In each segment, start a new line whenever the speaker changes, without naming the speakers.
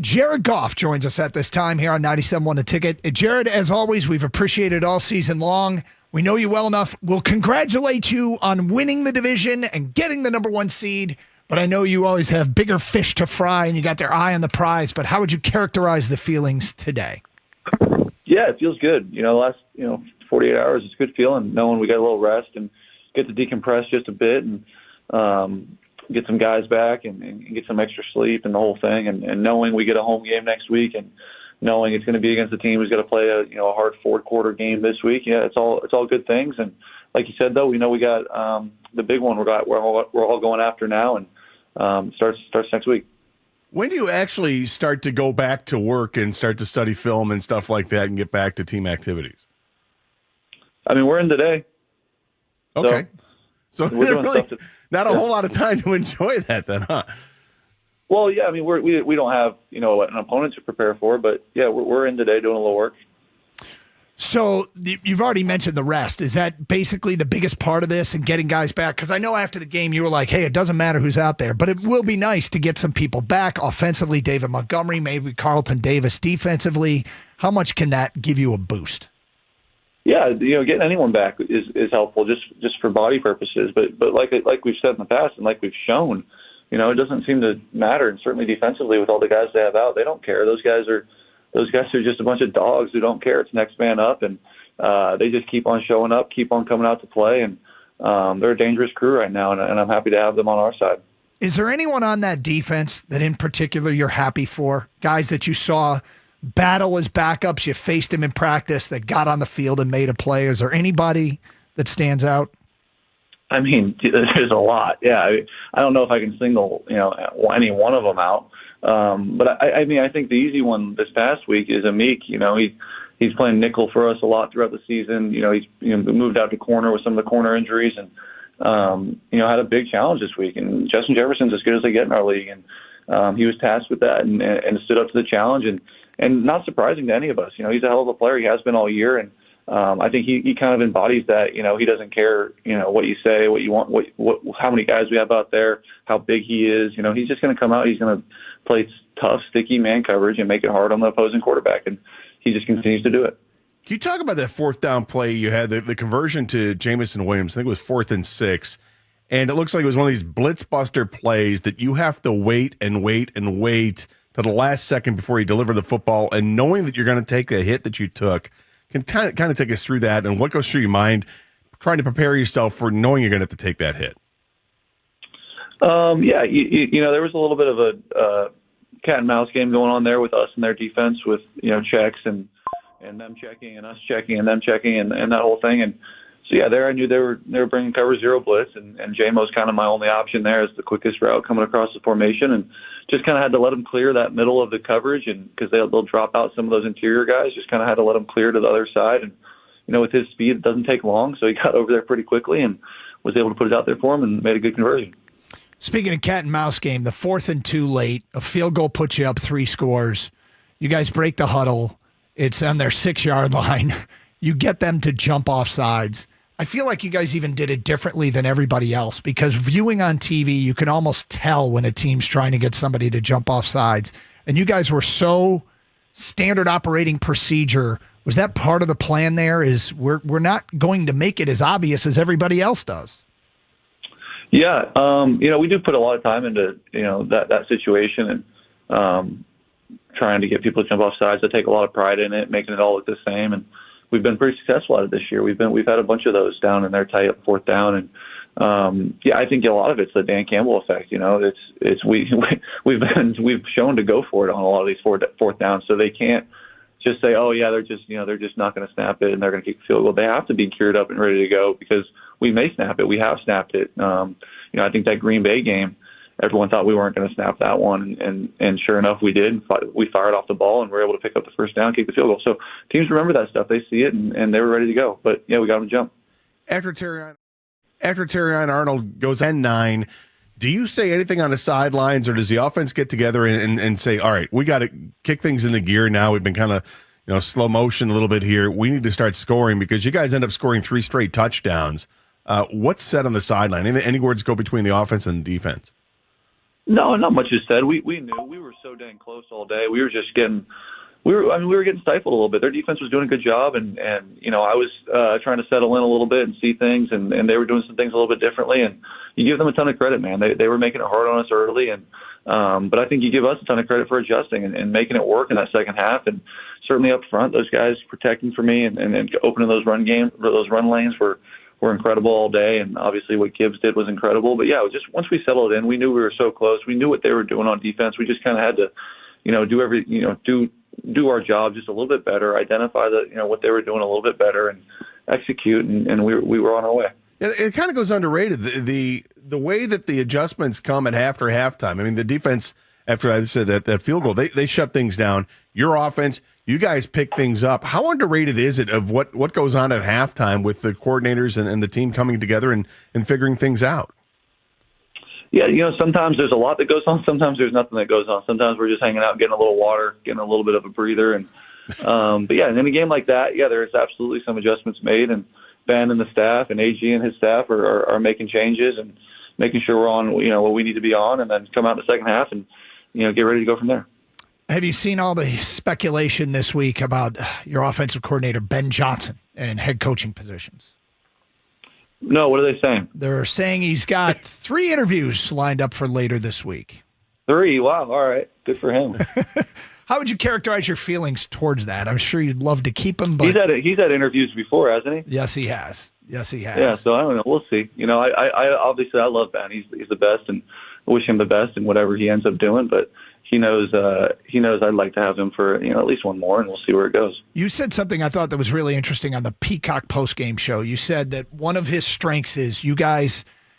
Jared Goff joins us at this time here on 97.1 The Ticket. Jared, as always, we've appreciated all season long. We know you well enough. We'll congratulate you on winning the division and getting the number 1 seed, but I know you always have bigger fish to fry and you got their eye on the prize, but how would you characterize the feelings today?
Yeah, it feels good. The last, 48 hours, it's a good feeling knowing we got a little rest and get to decompress just a bit and get some guys back and get some extra sleep and the whole thing. And knowing we get a home game next week and knowing it's going to be against a team who's going to play a hard fourth quarter game this week. Yeah, it's all good things. And like you said, though, we know we got the big one we're all going after now, and starts next week.
When do you actually start to go back to work and start to study film and stuff like that and get back to team activities?
I mean, we're in today.
Okay. So
we're doing
really
stuff
not a whole lot of time to enjoy that then, huh?
Well, yeah, I mean, we don't have, an opponent to prepare for, but yeah, we're in today doing a little work.
So you've already mentioned the rest. Is that basically the biggest part of this and getting guys back? Because I know after the game you were like, hey, it doesn't matter who's out there, but it will be nice to get some people back offensively. David Montgomery, maybe Carlton Davis defensively. How much can that give you a boost?
Yeah, getting anyone back is helpful just for body purposes. But like we've said in the past and like we've shown, it doesn't seem to matter. And certainly defensively with all the guys they have out, they don't care. Those guys are just a bunch of dogs who don't care. It's next man up, and they just keep on showing up, keep on coming out to play, and they're a dangerous crew right now, and I'm happy to have them on our side.
Is there anyone on that defense that in particular you're happy for? Guys that you saw battle as backups, you faced him in practice, that got on the field and made a play. Is there anybody that stands out?
I mean, there's a lot. Yeah, I don't know if I can single any one of them out. But I mean, I think the easy one this past week is Amik. He's playing nickel for us a lot throughout the season. He's moved out to corner with some of the corner injuries and had a big challenge this week. And Justin Jefferson's as good as they get in our league, and he was tasked with that and stood up to the challenge. And not surprising to any of us. He's a hell of a player. He has been all year, and I think he kind of embodies that. He doesn't care, what you say, what you want, what how many guys we have out there, how big he is. He's just going to come out. He's going to play tough, sticky man coverage and make it hard on the opposing quarterback, and he just continues to do it.
Can you talk about that fourth down play you had, the conversion to Jamison Williams? I think it was 4th and 6, and it looks like it was one of these blitz buster plays that you have to wait and wait and wait to the last second before you deliver the football, and knowing that you're going to take the hit that you took. Can kind of take us through that and what goes through your mind trying to prepare yourself for knowing you're going to have to take that hit?
Yeah, there was a little bit of a cat and mouse game going on there with us and their defense with, checks and them checking and us checking and them checking and that whole thing. And so, yeah, there I knew they were bringing cover zero blitz, and J-Mo's kind of my only option there as the quickest route coming across the formation, and just kind of had to let them clear that middle of the coverage, and because they'll drop out some of those interior guys, just kind of had to let them clear to the other side. And, with his speed, it doesn't take long, so he got over there pretty quickly and was able to put it out there for him and made a good conversion.
Speaking of cat and mouse game, the 4th and 2 late, a field goal puts you up 3 scores. You guys break the huddle. It's on their 6-yard line. You get them to jump off sides. I feel like you guys even did it differently than everybody else, because viewing on TV, you can almost tell when a team's trying to get somebody to jump off sides. And you guys were so standard operating procedure. Was that part of the plan there, is we're not going to make it as obvious as everybody else does?
Yeah, we do put a lot of time into, that situation and trying to get people to jump off sides. I take a lot of pride in it, making it all look the same, and we've been pretty successful at it this year. We've had a bunch of those down in their tight up 4th down, and I think a lot of it's the Dan Campbell effect. We've shown to go for it on a lot of these fourth downs, so they can't just say, oh yeah, they're just not going to snap it and they're going to kick the field goal. They have to be geared up and ready to go, because we may snap it. We have snapped it. I think that Green Bay game, everyone thought we weren't going to snap that one, and sure enough, we did. We fired off the ball and were able to pick up the first down, kick the field goal. So teams remember that stuff. They see it, and they were ready to go. But yeah, we got them to jump.
After Terrion Arnold goes 10-9, do you say anything on the sidelines, or does the offense get together and say, all right, we got to kick things into gear now? We've been kind of slow motion a little bit here. We need to start scoring, because you guys end up scoring 3 straight touchdowns. What's said on the sideline? Any words go between the offense and the defense?
No, not much is said. We knew we were so dang close all day. We were just getting we were getting stifled a little bit. Their defense was doing a good job, and I was trying to settle in a little bit and see things, and they were doing some things a little bit differently. And you give them a ton of credit, man. They were making it hard on us early, and but I think you give us a ton of credit for adjusting and making it work in that second half. And certainly up front, those guys protecting for me and opening those run lanes were incredible all day. And obviously what Gibbs did was incredible. But yeah, just once we settled in, we knew we were so close. We knew what they were doing on defense. We just kind of had to, do our job just a little bit better, identify what they were doing a little bit better, and execute. And we were on our way.
It kind of goes underrated. The way that the adjustments come at halftime. I mean, the defense, after I said that field goal, they shut things down. Your offense, you guys pick things up. How underrated is it of what goes on at halftime with the coordinators and the team coming together and figuring things out?
Yeah, sometimes there's a lot that goes on. Sometimes there's nothing that goes on. Sometimes we're just hanging out, getting a little water, getting a little bit of a breather. And but yeah, in a game like that, yeah, there's absolutely some adjustments made. And Ben and the staff and AG and his staff are making changes and making sure we're on, what we need to be on, and then come out in the second half and, get ready to go from there.
Have you seen all the speculation this week about your offensive coordinator, Ben Johnson, and head coaching positions?
No, what are they saying?
They're saying he's got 3 interviews lined up for later this week.
3? Wow. All right. Good for him.
How would you characterize your feelings towards that? I'm sure you'd love to keep him, but
he's had interviews before, hasn't he?
Yes, he has.
Yeah, so I don't know. We'll see. I obviously I love Ben. He's the best, and I wish him the best in whatever he ends up doing. But he knows I'd like to have him for at least one more, and we'll see where it goes.
You said something I thought that was really interesting on the Peacock postgame show. You said that one of his strengths is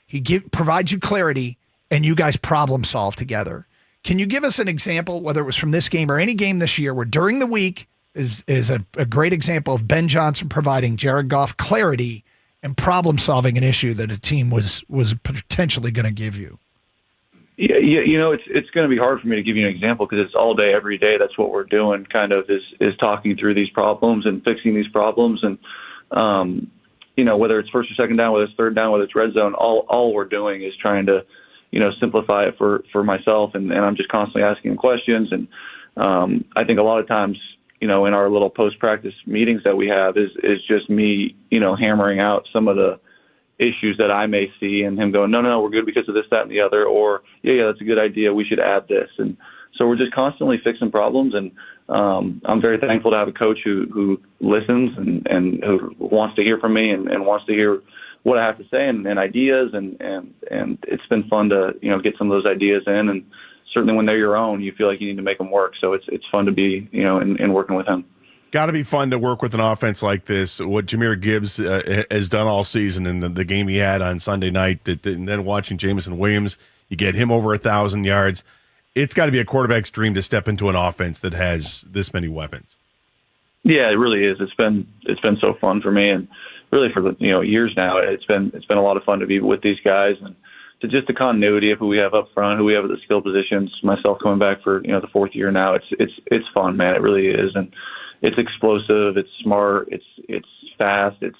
he provides you clarity, and you guys problem solve together. Can you give us an example, whether it was from this game or any game this year, where during the week is a great example of Ben Johnson providing Jared Goff clarity and problem solving an issue that a team was potentially going to give you?
Yeah, it's going to be hard for me to give you an example because it's all day, every day. That's what we're doing, kind of, is talking through these problems and fixing these problems. And, whether it's first or second down, whether it's third down, whether it's red zone, all we're doing is trying to, simplify it for myself. And I'm just constantly asking questions. And I think a lot of times, in our little post-practice meetings that we have is just me, hammering out some of the issues that I may see, and him going, no, we're good because of this, that, and the other, or yeah, that's a good idea, we should add this. And so we're just constantly fixing problems, and I'm very thankful to have a coach who listens and who wants to hear from me and wants to hear what I have to say and ideas, and it's been fun to get some of those ideas in, and certainly when they're your own, you feel like you need to make them work. So it's fun to be in working with him.
Got to be fun to work with an offense like this. What Jahmyr Gibbs has done all season, and the game he had on Sunday night, and then watching Jameson Williams, you get him over 1,000 yards. It's got to be a quarterback's dream to step into an offense that has this many weapons.
Yeah, it really is. It's been so fun for me, and really for years now. It's been a lot of fun to be with these guys, and to just the continuity of who we have up front, who we have at the skill positions. Myself coming back for the 4th year now. It's fun, man. It really is, and it's explosive. It's smart. It's fast. It's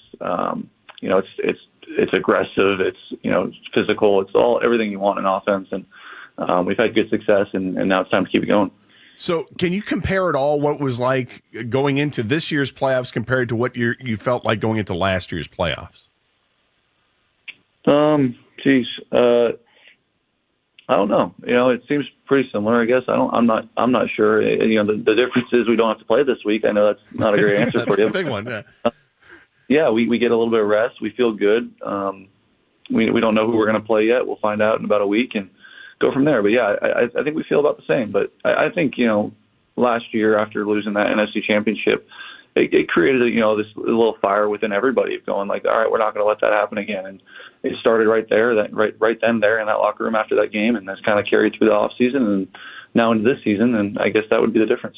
it's aggressive. It's physical. It's everything you want in offense, and we've had good success, and now it's time to keep it going.
So can you compare it all, what was like going into this year's playoffs compared to what you felt like going into last year's playoffs? I don't know. It seems pretty similar, I guess. I'm not sure. The difference is we don't have to play this week. I know that's not a great answer for you. That's a big one, yeah.
Yeah, we get a little bit of rest. We feel good. We don't know who we're going to play yet. We'll find out in about a week and go from there. But yeah, I think we feel about the same. But I think last year after losing that NFC Championship, it created this little fire within everybody of going like, all right, we're not going to let that happen again. And it started right there, right then there in that locker room after that game, and that's kind of carried through the off season and now into this season. And I guess that would be the difference.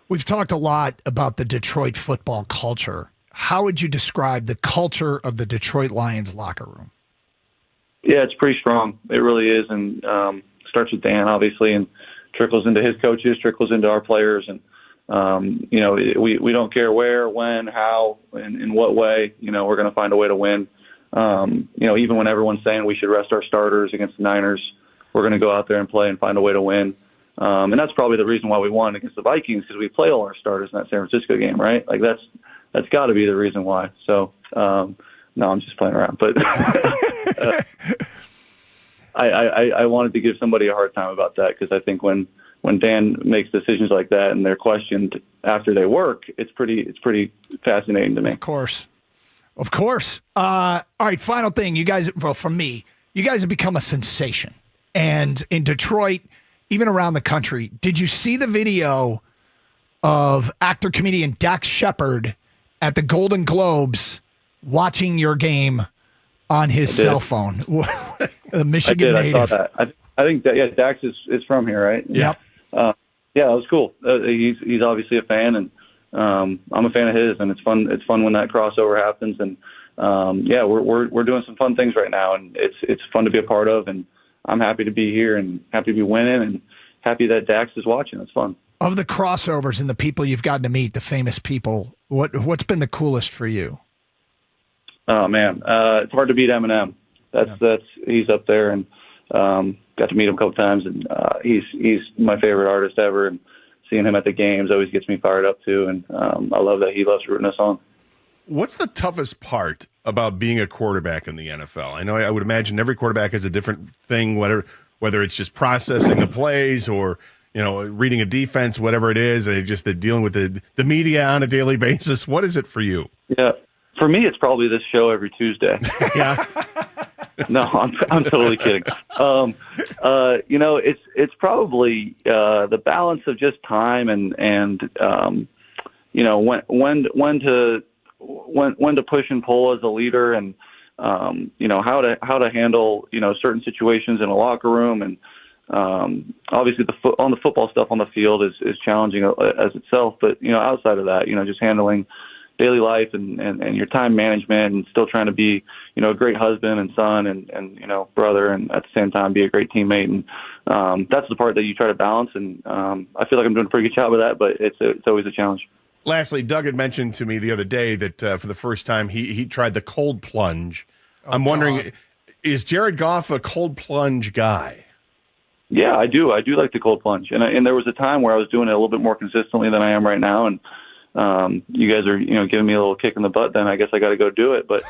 We've talked a lot about the Detroit football culture. How would you describe the culture of the Detroit Lions locker room?
Yeah, it's pretty strong. It really is, and starts with Dan, obviously, and trickles into his coaches, trickles into our players, and we don't care where, when, how, and in what way. We're going to find a way to win. Even when everyone's saying we should rest our starters against the Niners, we're going to go out there and play and find a way to win. And that's probably the reason why we won against the Vikings, because we play all our starters in that San Francisco game, right? Like that's got to be the reason why. So no, I'm just playing around, but I wanted to give somebody a hard time about that, because I think when Dan makes decisions like that and they're questioned after they work, it's pretty fascinating to me.
Of course. All right, final thing. You guys, well, from me, you guys have become a sensation. And in Detroit, even around the country, did you see the video of actor-comedian Dax Shepard at the Golden Globes watching your game on his cell phone? The Michigan native.
I saw that. I think that, yeah, Dax is from here, right?
Yep.
Yeah, it was cool. He's obviously a fan, and I'm a fan of his, and it's fun. It's fun when that crossover happens, and we're doing some fun things right now, and it's fun to be a part of, and I'm happy to be here and happy to be winning and happy that Dax is watching. It's fun.
Of the crossovers and the people you've gotten to meet, the famous people, what's been the coolest for you?
Oh man, it's hard to beat Eminem. He's up there, and got to meet him a couple times, and he's my favorite artist ever, and seeing him at the games always gets me fired up too, and I love that he loves rooting us on.
What's the toughest part about being a quarterback in the NFL? I know I would imagine every quarterback has a different thing, whether it's just processing the plays or reading a defense, whatever it is, just dealing with the media on a daily basis. What is it for you?
Yeah, for me, it's probably this show every Tuesday.
Yeah.
No, I'm totally kidding. It's probably the balance of just time and when to push and pull as a leader, and how to handle certain situations in a locker room, and obviously on the football stuff on the field is challenging as itself, but outside of that, just handling daily life and your time management, and still trying to be a great husband and son and brother, and at the same time be a great teammate, and that's the part that you try to balance, and I feel like I'm doing a pretty good job of that, but it's always a challenge.
Lastly, Doug had mentioned to me the other day that for the first time he tried the cold plunge. I'm wondering, is Jared Goff a cold plunge guy?
Yeah, I do. I do like the cold plunge, and there was a time where I was doing it a little bit more consistently than I am right now, and you guys are giving me a little kick in the butt. Then I guess I got to go do it. But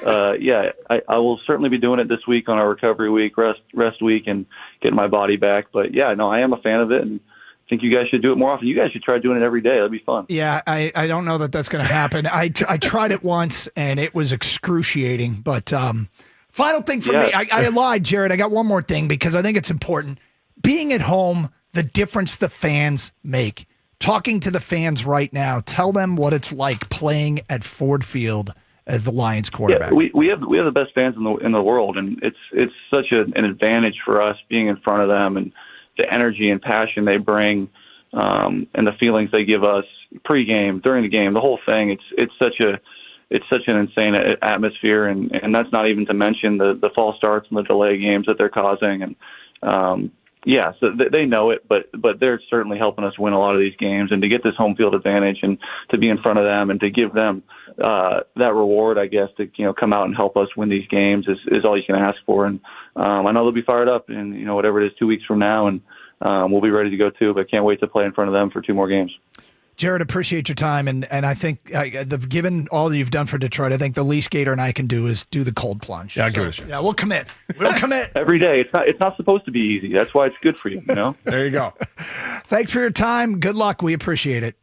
I will certainly be doing it this week on our recovery week, rest week, and getting my body back. But yeah, no, I am a fan of it, and I think you guys should do it more often. You guys should try doing it every day. That'd be fun.
Yeah, I don't know that that's going to happen. I tried it once, and it was excruciating. But final thing for me, I lied, Jared. I got one more thing because I think it's important. Being at home, the difference the fans make. Talking to the fans right now, tell them what it's like playing at Ford Field as the Lions quarterback.
Yeah, we have the best fans in the world, and it's such an advantage for us being in front of them, and the energy and passion they bring, and the feelings they give us pregame, during the game, the whole thing. It's such an insane atmosphere, and that's not even to mention the false starts and the delay games that they're causing, and so they know it, but they're certainly helping us win a lot of these games, and to get this home field advantage and to be in front of them and to give them that reward, I guess, to come out and help us win these games is all you can ask for. And I know they'll be fired up, and whatever it is 2 weeks from now, and we'll be ready to go too. But can't wait to play in front of them for 2 more games.
Jared, appreciate your time, and I think given all that you've done for Detroit, I think the least Gator and I can do is do the cold plunge.
Yeah, give it a shot.
Yeah, we'll commit. We'll commit
every day. It's not supposed to be easy. That's why it's good for you.
There you go.
Thanks for your time. Good luck. We appreciate it.